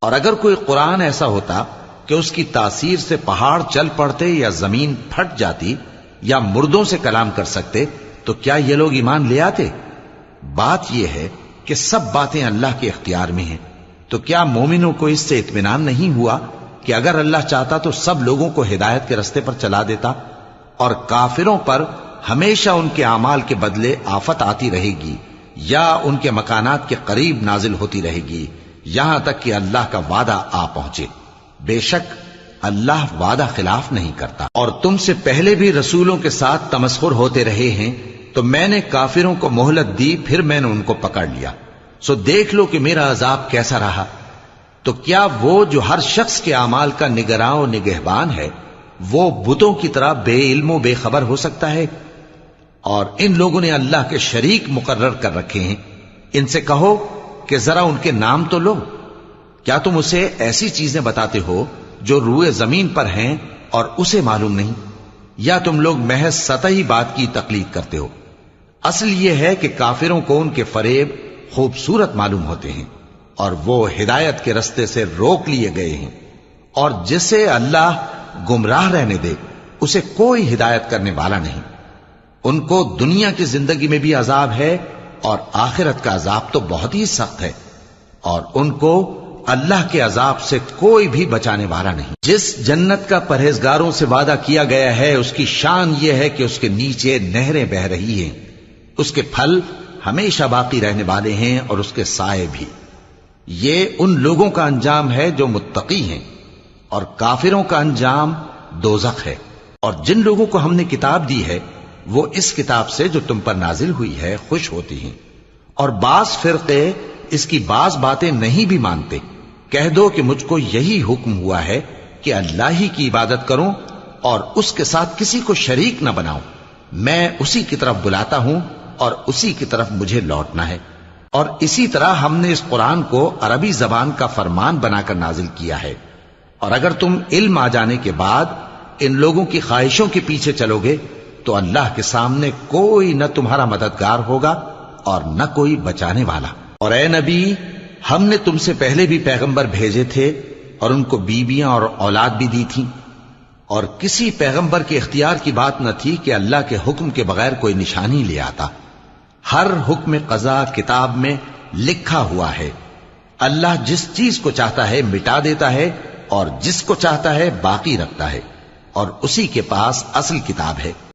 اور اگر کوئی قرآن ایسا ہوتا کہ اس کی تاثیر سے پہاڑ چل پڑتے یا زمین پھٹ جاتی یا مردوں سے کلام کر سکتے تو کیا یہ لوگ ایمان لے آتے؟ بات یہ ہے کہ سب باتیں اللہ کے اختیار میں ہیں، تو کیا مومنوں کو اس سے اطمینان نہیں ہوا کہ اگر اللہ چاہتا تو سب لوگوں کو ہدایت کے رستے پر چلا دیتا؟ اور کافروں پر ہمیشہ ان کے اعمال کے بدلے آفت آتی رہے گی یا ان کے مکانات کے قریب نازل ہوتی رہے گی یہاں تک کہ اللہ کا وعدہ آ پہنچے۔ بے شک اللہ وعدہ خلاف نہیں کرتا۔ اور تم سے پہلے بھی رسولوں کے ساتھ تمسخر ہوتے رہے ہیں، تو میں نے کافروں کو مہلت دی، پھر میں نے ان کو پکڑ لیا، سو دیکھ لو کہ میرا عذاب کیسا رہا۔ تو کیا وہ جو ہر شخص کے اعمال کا نگراں و نگہبان ہے، وہ بتوں کی طرح بے علم و بے خبر ہو سکتا ہے؟ اور ان لوگوں نے اللہ کے شریک مقرر کر رکھے ہیں، ان سے کہو کہ ذرا ان کے نام تو لو۔ کیا تم اسے ایسی چیزیں بتاتے ہو جو روئے زمین پر ہیں اور اسے معلوم نہیں، یا تم لوگ محض سطحی بات کی تقلید کرتے ہو؟ اصل یہ ہے کہ کافروں کو ان کے فریب خوبصورت معلوم ہوتے ہیں اور وہ ہدایت کے رستے سے روک لیے گئے ہیں، اور جسے اللہ گمراہ رہنے دے اسے کوئی ہدایت کرنے والا نہیں۔ ان کو دنیا کی زندگی میں بھی عذاب ہے اور آخرت کا عذاب تو بہت ہی سخت ہے، اور ان کو اللہ کے عذاب سے کوئی بھی بچانے والا نہیں۔ جس جنت کا پرہیزگاروں سے وعدہ کیا گیا ہے اس کی شان یہ ہے کہ اس کے نیچے نہریں بہ رہی ہیں، اس کے پھل ہمیشہ باقی رہنے والے ہیں اور اس کے سائے بھی۔ یہ ان لوگوں کا انجام ہے جو متقی ہیں، اور کافروں کا انجام دوزخ ہے۔ اور جن لوگوں کو ہم نے کتاب دی ہے وہ اس کتاب سے جو تم پر نازل ہوئی ہے خوش ہوتی ہیں، اور بعض فرقے اس کی بعض باتیں نہیں بھی مانتے۔ کہہ دو کہ مجھ کو یہی حکم ہوا ہے کہ اللہ ہی کی عبادت کروں اور اس کے ساتھ کسی کو شریک نہ بناؤں، میں اسی کی طرف بلاتا ہوں اور اسی کی طرف مجھے لوٹنا ہے۔ اور اسی طرح ہم نے اس قرآن کو عربی زبان کا فرمان بنا کر نازل کیا ہے، اور اگر تم علم آ جانے کے بعد ان لوگوں کی خواہشوں کے پیچھے چلو گے تو اللہ کے سامنے کوئی نہ تمہارا مددگار ہوگا اور نہ کوئی بچانے والا۔ اور اے نبی، ہم نے تم سے پہلے بھی پیغمبر بھیجے تھے اور ان کو بیویاں اور اولاد بھی دی تھی، اور کسی پیغمبر کے اختیار کی بات نہ تھی کہ اللہ کے حکم کے بغیر کوئی نشانی لے آتا۔ ہر حکم قضا کتاب میں لکھا ہوا ہے۔ اللہ جس چیز کو چاہتا ہے مٹا دیتا ہے اور جس کو چاہتا ہے باقی رکھتا ہے، اور اسی کے پاس اصل کتاب ہے۔